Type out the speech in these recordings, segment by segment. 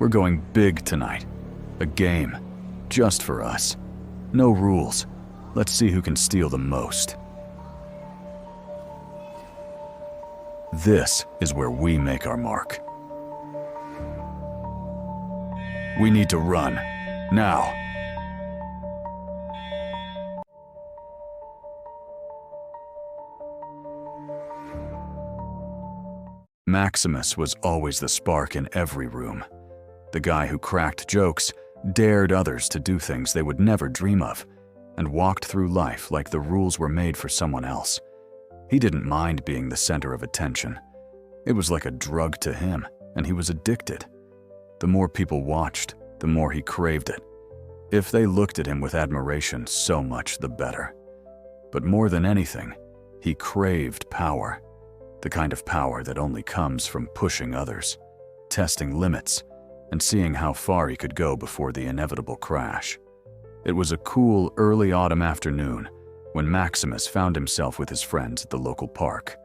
We're going big tonight. A game. Just for us. No rules. Let's see who can steal the most. This is where we make our mark. We need to run. Now. Maximus was always the spark in every room. The guy who cracked jokes, dared others to do things they would never dream of, and walked through life like the rules were made for someone else. He didn't mind being the center of attention. It was like a drug to him, and he was addicted. The more people watched, the more he craved it. If they looked at him with admiration, so much the better. But more than anything, he craved power. The kind of power that only comes from pushing others, testing limits, and seeing how far he could go before the inevitable crash. It was a cool, early autumn afternoon when Maximus found himself with his friends at the local park.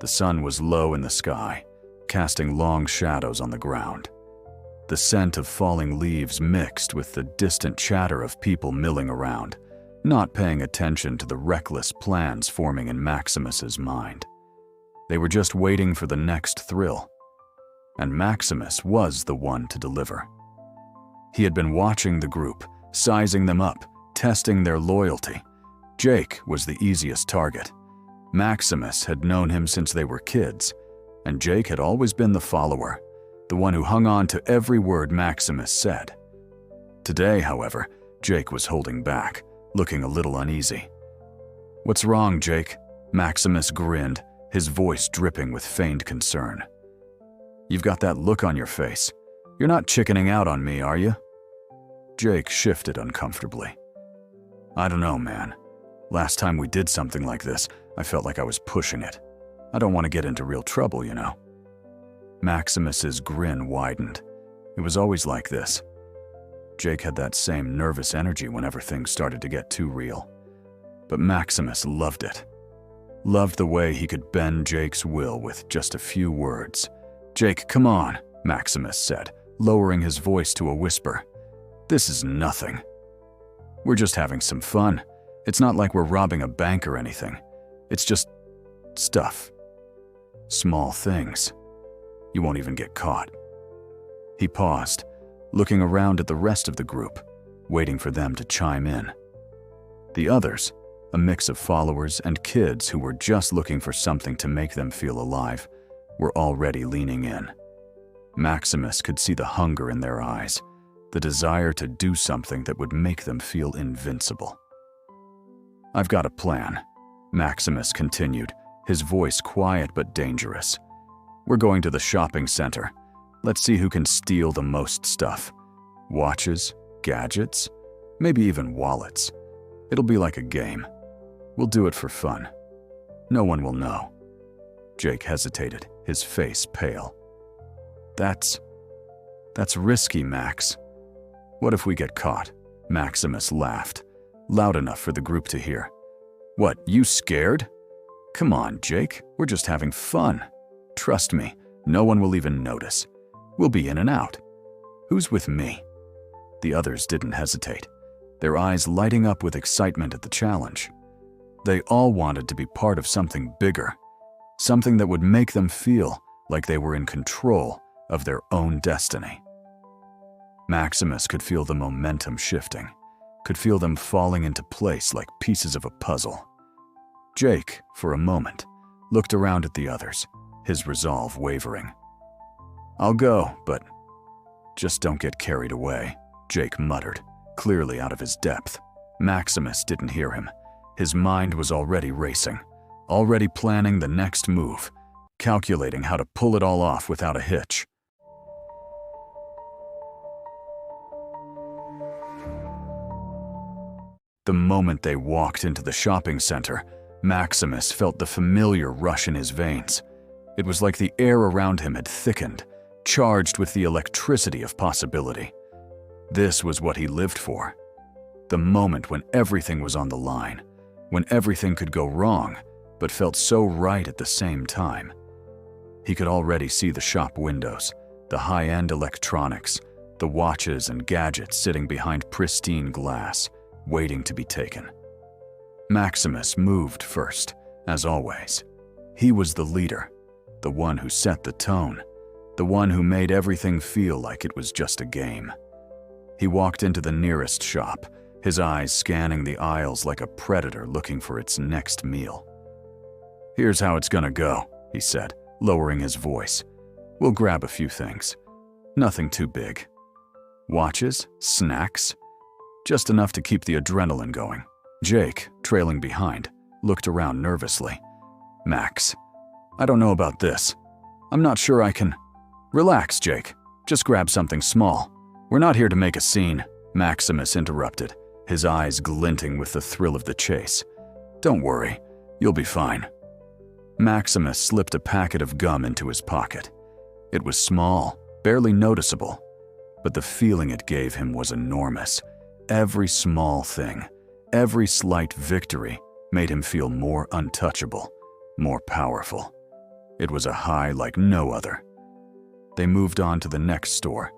The sun was low in the sky, casting long shadows on the ground. The scent of falling leaves mixed with the distant chatter of people milling around, not paying attention to the reckless plans forming in Maximus's mind. They were just waiting for the next thrill. And Maximus was the one to deliver. He had been watching the group, sizing them up, testing their loyalty. Jake was the easiest target. Maximus had known him since they were kids, and Jake had always been the follower, the one who hung on to every word Maximus said. Today, however, Jake was holding back, looking a little uneasy. "What's wrong, Jake?" Maximus grinned, his voice dripping with feigned concern. "You've got that look on your face. You're not chickening out on me, are you?" Jake shifted uncomfortably. "I don't know, man. Last time we did something like this, I felt like I was pushing it. I don't want to get into real trouble, you know." Maximus's grin widened. It was always like this. Jake had that same nervous energy whenever things started to get too real. But Maximus loved it. Loved the way he could bend Jake's will with just a few words. "Jake, come on," Maximus said, lowering his voice to a whisper. "This is nothing. We're just having some fun. It's not like we're robbing a bank or anything. It's just stuff. Small things. You won't even get caught." He paused, looking around at the rest of the group, waiting for them to chime in. The others, a mix of followers and kids who were just looking for something to make them feel alive, were already leaning in. Maximus could see the hunger in their eyes, the desire to do something that would make them feel invincible. "I've got a plan," Maximus continued, his voice quiet but dangerous. "We're going to the shopping center. Let's see who can steal the most stuff. Watches, gadgets, maybe even wallets. It'll be like a game. We'll do it for fun. No one will know." Jake hesitated, his face pale. That's risky, Max." "What if we get caught?" Maximus laughed, loud enough for the group to hear. "What, you scared? Come on, Jake, we're just having fun. Trust me, no one will even notice. We'll be in and out. Who's with me?" The others didn't hesitate, their eyes lighting up with excitement at the challenge. They all wanted to be part of something bigger, something that would make them feel like they were in control of their own destiny. Maximus could feel the momentum shifting, could feel them falling into place like pieces of a puzzle. Jake, for a moment, looked around at the others, his resolve wavering. "I'll go, but just don't get carried away," Jake muttered, clearly out of his depth. Maximus didn't hear him. His mind was already racing, already planning the next move, calculating how to pull it all off without a hitch. The moment they walked into the shopping center, Maximus felt the familiar rush in his veins. It was like the air around him had thickened, charged with the electricity of possibility. This was what he lived for. The moment when everything was on the line, when everything could go wrong, but felt so right at the same time. He could already see the shop windows, The high-end electronics, the watches and gadgets sitting behind pristine glass, waiting to be taken. Maximus moved first, as always. He was the leader, the one who set the tone, the one who made everything feel like it was just a game. He walked into the nearest shop, his eyes scanning the aisles like a predator looking for its next meal. "Here's how it's gonna go," he said, lowering his voice. "We'll grab a few things. Nothing too big. Watches, snacks, just enough to keep the adrenaline going." Jake, trailing behind, looked around nervously. "Max, I don't know about this. I'm not sure I can—" "Relax, Jake. Just grab something small. We're not here to make a scene," Maximus interrupted, his eyes glinting with the thrill of the chase. "Don't worry, you'll be fine." Maximus slipped a packet of gum into his pocket. It was small, barely noticeable, but the feeling it gave him was enormous. Every small thing, every slight victory made him feel more untouchable, more powerful. It was a high like no other. They moved on to the next store,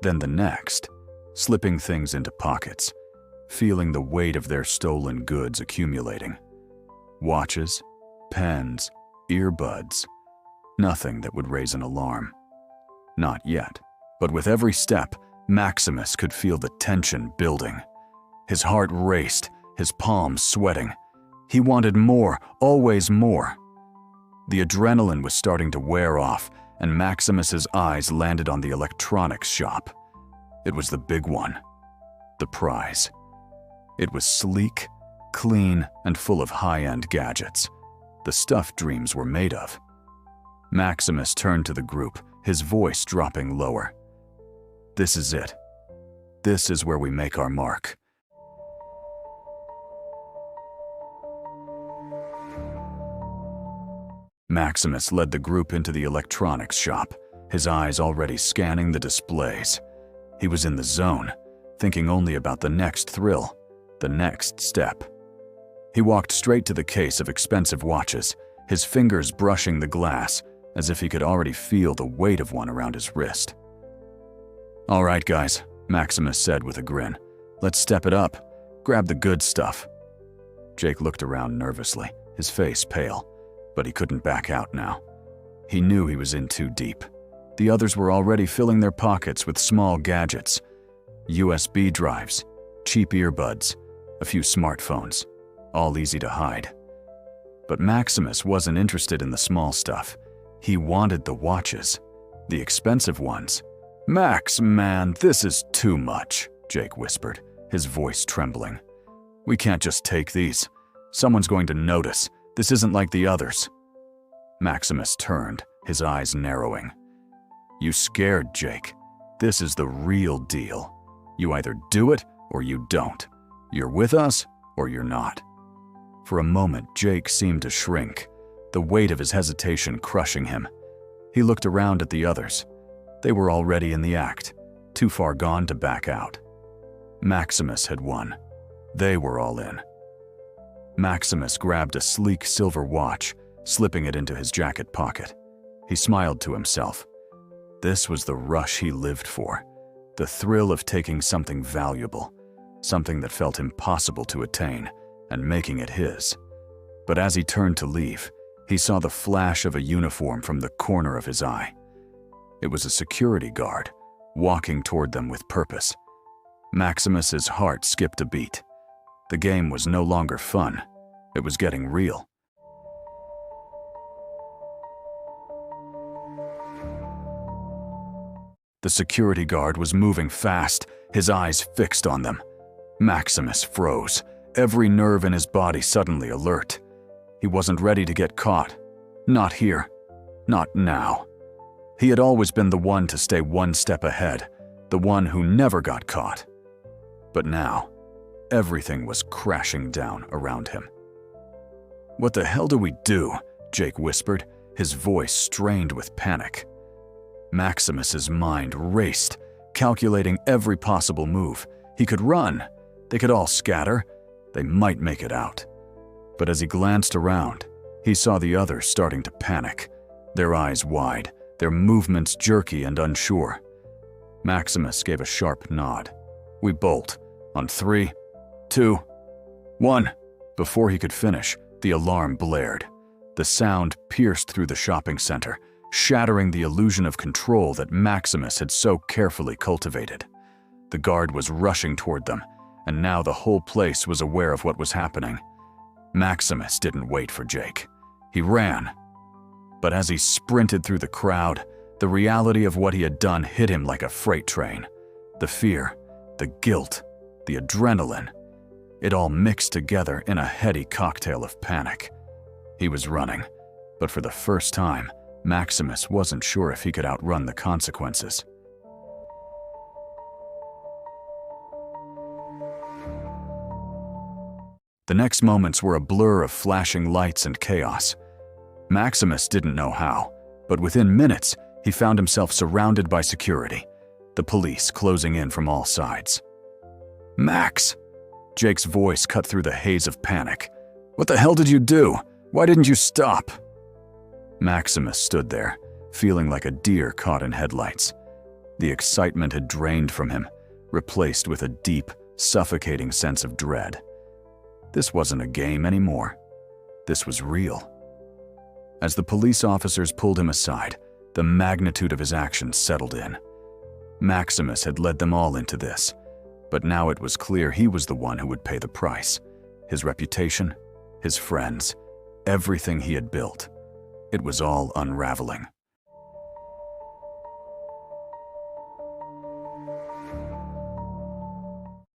then the next, slipping things into pockets, feeling the weight of their stolen goods accumulating. Watches, pens, earbuds, nothing that would raise an alarm. Not yet, but with every step, Maximus could feel the tension building. His heart raced, his palms sweating. He wanted more, always more. The adrenaline was starting to wear off, and Maximus's eyes landed on the electronics shop. It was the big one, the prize. It was sleek, clean, and full of high-end gadgets, the stuff dreams were made of. Maximus turned to the group, his voice dropping lower. "This is it. This is where we make our mark." Maximus led the group into the electronics shop, his eyes already scanning the displays. He was in the zone, thinking only about the next thrill, the next step. He walked straight to the case of expensive watches, his fingers brushing the glass as if he could already feel the weight of one around his wrist. "All right, guys," Maximus said with a grin. "Let's step it up. Grab the good stuff." Jake looked around nervously, his face pale, but he couldn't back out now. He knew he was in too deep. The others were already filling their pockets with small gadgets, USB drives, cheap earbuds, a few smartphones, all easy to hide. But Maximus wasn't interested in the small stuff. He wanted the watches, the expensive ones. "Max, man, this is too much," Jake whispered, his voice trembling. "We can't just take these. Someone's going to notice. This isn't like the others." Maximus turned, his eyes narrowing. "You scared, Jake. This is the real deal. You either do it or you don't. You're with us or you're not." For a moment, Jake seemed to shrink, the weight of his hesitation crushing him. He looked around at the others. They were already in the act, too far gone to back out. Maximus had won. They were all in. Maximus grabbed a sleek silver watch, slipping it into his jacket pocket. He smiled to himself. This was the rush he lived for, the thrill of taking something valuable, something that felt impossible to attain, and making it his. But as he turned to leave, he saw the flash of a uniform from the corner of his eye. It was a security guard, walking toward them with purpose. Maximus's heart skipped a beat. The game was no longer fun. It was getting real. The security guard was moving fast, his eyes fixed on them. Maximus froze, every nerve in his body suddenly alert. He wasn't ready to get caught. Not here. Not now. He had always been the one to stay one step ahead, the one who never got caught. But now, everything was crashing down around him. "What the hell do we do?" Jake whispered, his voice strained with panic. Maximus's mind raced, calculating every possible move. He could run. They could all scatter. They might make it out. But as he glanced around, he saw the others starting to panic, their eyes wide, their movements jerky and unsure. Maximus gave a sharp nod. "We bolt. On 3, 2, 1. Before he could finish, the alarm blared. The sound pierced through the shopping center, shattering the illusion of control that Maximus had so carefully cultivated. The guard was rushing toward them, and now the whole place was aware of what was happening. Maximus didn't wait for Jake. He ran. But as he sprinted through the crowd, the reality of what he had done hit him like a freight train. The fear, the guilt, the adrenaline. It all mixed together in a heady cocktail of panic. He was running, but for the first time, Maximus wasn't sure if he could outrun the consequences. The next moments were a blur of flashing lights and chaos. Maximus didn't know how, but within minutes, he found himself surrounded by security, the police closing in from all sides. "Max!" Jake's voice cut through the haze of panic. "What the hell did you do? Why didn't you stop?" Maximus stood there, feeling like a deer caught in headlights. The excitement had drained from him, replaced with a deep, suffocating sense of dread. This wasn't a game anymore. This was real. As the police officers pulled him aside, the magnitude of his actions settled in. Maximus had led them all into this, but now it was clear he was the one who would pay the price. His reputation, his friends, everything he had built. It was all unraveling.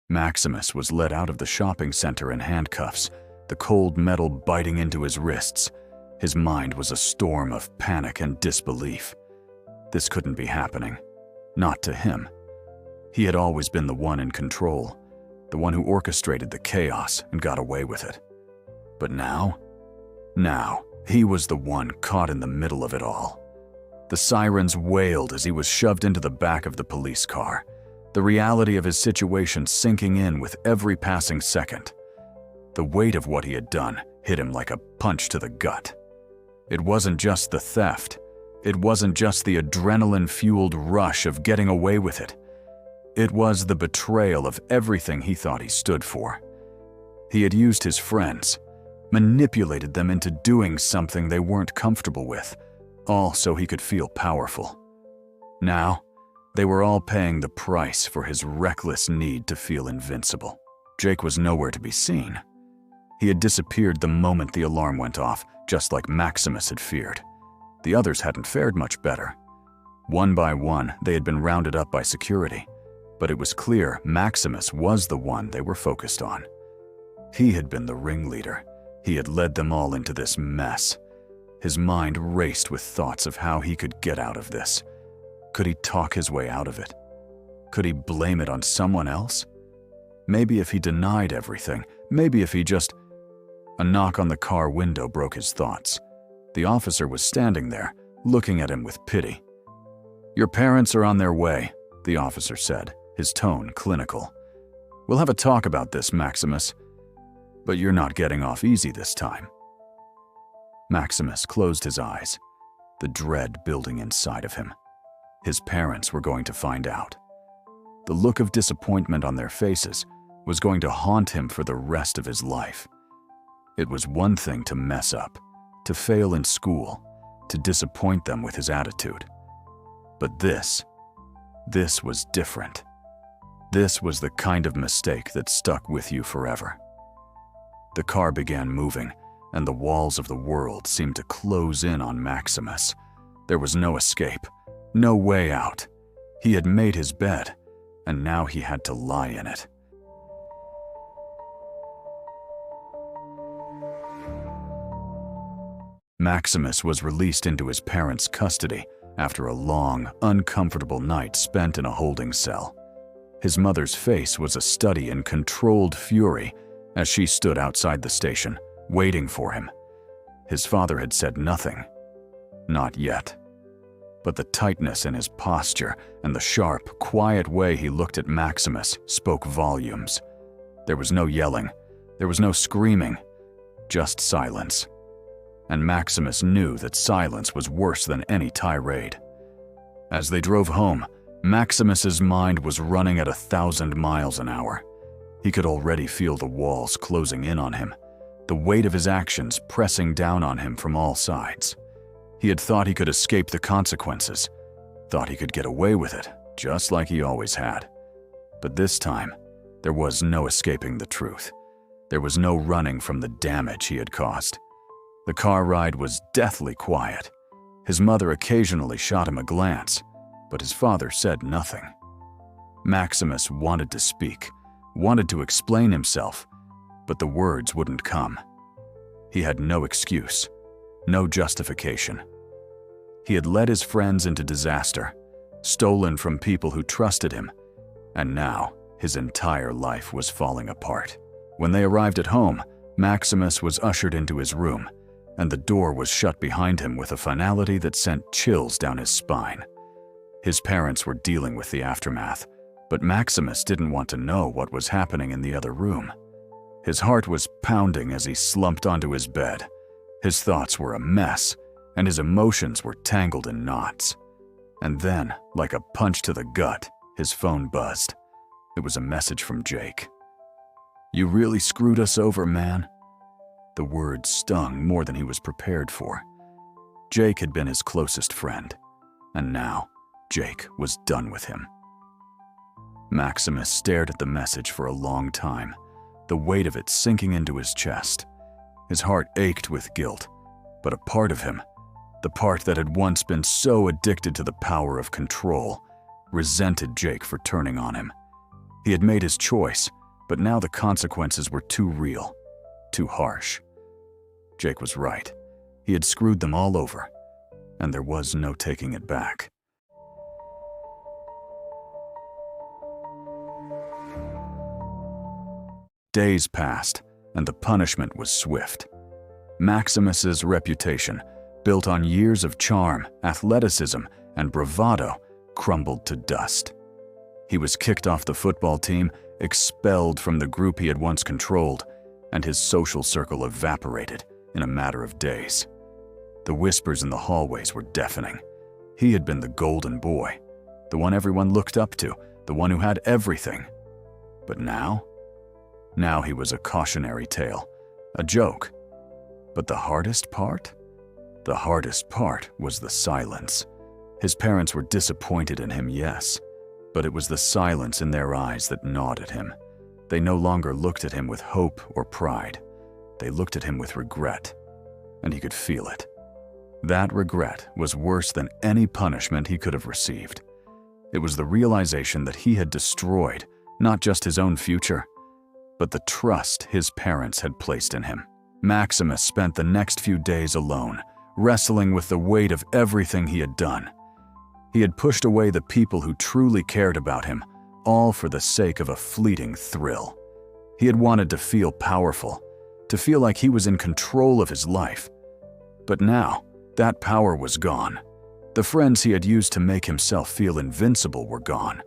Maximus was led out of the shopping center in handcuffs, the cold metal biting into his wrists. His mind was a storm of panic and disbelief. This couldn't be happening. Not to him. He had always been the one in control, the one who orchestrated the chaos and got away with it. But now? Now, he was the one caught in the middle of it all. The sirens wailed as he was shoved into the back of the police car, the reality of his situation sinking in with every passing second. The weight of what he had done hit him like a punch to the gut. It wasn't just the theft. It wasn't just the adrenaline-fueled rush of getting away with it. It was the betrayal of everything he thought he stood for. He had used his friends, manipulated them into doing something they weren't comfortable with, all so he could feel powerful. Now, they were all paying the price for his reckless need to feel invincible. Jake was nowhere to be seen. He had disappeared the moment the alarm went off, just like Maximus had feared. The others hadn't fared much better. One by one, they had been rounded up by security, but it was clear Maximus was the one they were focused on. He had been the ringleader. He had led them all into this mess. His mind raced with thoughts of how he could get out of this. Could he talk his way out of it? Could he blame it on someone else? Maybe if he denied everything, maybe if he just... A knock on the car window broke his thoughts. The officer was standing there, looking at him with pity. "Your parents are on their way," the officer said, his tone clinical. "We'll have a talk about this, Maximus. But you're not getting off easy this time." Maximus closed his eyes, the dread building inside of him. His parents were going to find out. The look of disappointment on their faces was going to haunt him for the rest of his life. It was one thing to mess up, to fail in school, to disappoint them with his attitude. But this was different. This was the kind of mistake that stuck with you forever. The car began moving, and the walls of the world seemed to close in on Maximus. There was no escape, no way out. He had made his bed, and now he had to lie in it. Maximus was released into his parents' custody after a long, uncomfortable night spent in a holding cell. His mother's face was a study in controlled fury as she stood outside the station, waiting for him. His father had said nothing. Not yet. But the tightness in his posture and the sharp, quiet way he looked at Maximus spoke volumes. There was no yelling. There was no screaming. Just silence. And Maximus knew that silence was worse than any tirade. As they drove home, Maximus's mind was running at 1,000 miles an hour. He could already feel the walls closing in on him, the weight of his actions pressing down on him from all sides. He had thought he could escape the consequences, thought he could get away with it, just like he always had. But this time, there was no escaping the truth. There was no running from the damage he had caused. The car ride was deathly quiet. His mother occasionally shot him a glance, but his father said nothing. Maximus wanted to speak, wanted to explain himself, but the words wouldn't come. He had no excuse, no justification. He had led his friends into disaster, stolen from people who trusted him, and now his entire life was falling apart. When they arrived at home, Maximus was ushered into his room, and the door was shut behind him with a finality that sent chills down his spine. His parents were dealing with the aftermath, but Maximus didn't want to know what was happening in the other room. His heart was pounding as he slumped onto his bed. His thoughts were a mess, and his emotions were tangled in knots. And then, like a punch to the gut, his phone buzzed. It was a message from Jake. "You really screwed us over, man." The words stung more than he was prepared for. Jake had been his closest friend, and now Jake was done with him. Maximus stared at the message for a long time, the weight of it sinking into his chest. His heart ached with guilt, but a part of him, the part that had once been so addicted to the power of control, resented Jake for turning on him. He had made his choice, but now the consequences were too real, too harsh. Jake was right. He had screwed them all over, and there was no taking it back. Days passed, and the punishment was swift. Maximus's reputation, built on years of charm, athleticism, and bravado, crumbled to dust. He was kicked off the football team, expelled from the group he had once controlled, and his social circle evaporated in a matter of days. The whispers in the hallways were deafening. He had been the golden boy, the one everyone looked up to, the one who had everything. But now he was a cautionary tale, a joke. But the hardest part? The hardest part was the silence. His parents were disappointed in him, yes, but it was the silence in their eyes that gnawed at him. They no longer looked at him with hope or pride. They looked at him with regret, and he could feel it. That regret was worse than any punishment he could have received. It was the realization that he had destroyed not just his own future, but the trust his parents had placed in him. Maximus spent the next few days alone, wrestling with the weight of everything he had done. He had pushed away the people who truly cared about him, all for the sake of a fleeting thrill. He had wanted to feel powerful, to feel like he was in control of his life. But now, that power was gone. The friends he had used to make himself feel invincible were gone.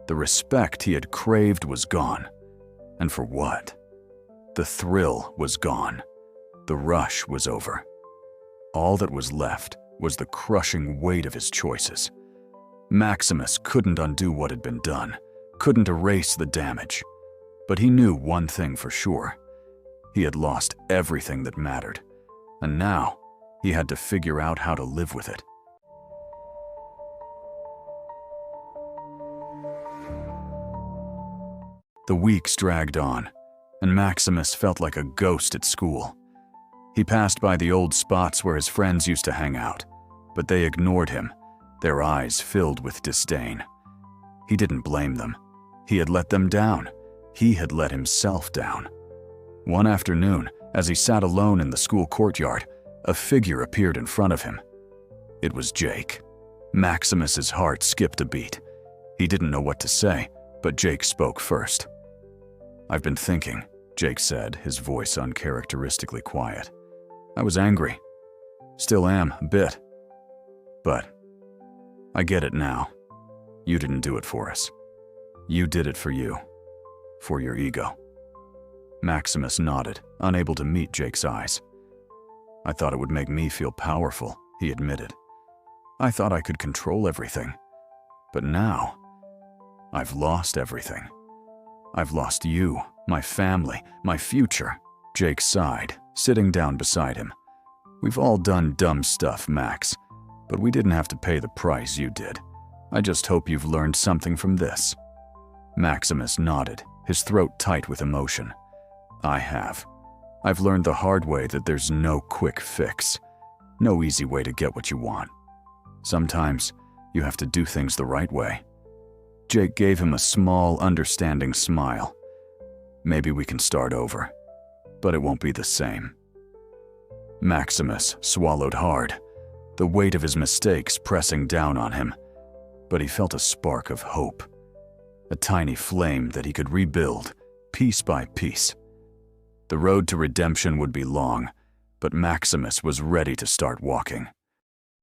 The respect he had craved was gone. And for what? The thrill was gone. The rush was over. All that was left was the crushing weight of his choices. Maximus couldn't undo what had been done, couldn't erase the damage. But he knew one thing for sure. He had lost everything that mattered, and now he had to figure out how to live with it. The weeks dragged on, and Maximus felt like a ghost at school. He passed by the old spots where his friends used to hang out, but they ignored him, their eyes filled with disdain. He didn't blame them. He had let them down. He had let himself down. One afternoon, as he sat alone in the school courtyard, a figure appeared in front of him. It was Jake. Maximus's heart skipped a beat. He didn't know what to say, but Jake spoke first. "I've been thinking," Jake said, his voice uncharacteristically quiet. "I was angry. Still am, a bit. But I get it now. You didn't do it for us. You did it for you. For your ego." Maximus nodded, unable to meet Jake's eyes. "I thought it would make me feel powerful," he admitted. I thought I could control everything. But now, I've lost everything. I've lost you, my family, my future. Jake sighed, sitting down beside him. We've all done dumb stuff, Max, but we didn't have to pay the price you did. I just hope you've learned something from this. Maximus nodded, his throat tight with emotion. I have. I've learned the hard way that there's no quick fix, no easy way to get what you want. Sometimes, you have to do things the right way. Jake gave him a small, understanding smile. Maybe we can start over, but it won't be the same. Maximus swallowed hard, the weight of his mistakes pressing down on him, but he felt a spark of hope, a tiny flame that he could rebuild, piece by piece. The road to redemption would be long, but Maximus was ready to start walking.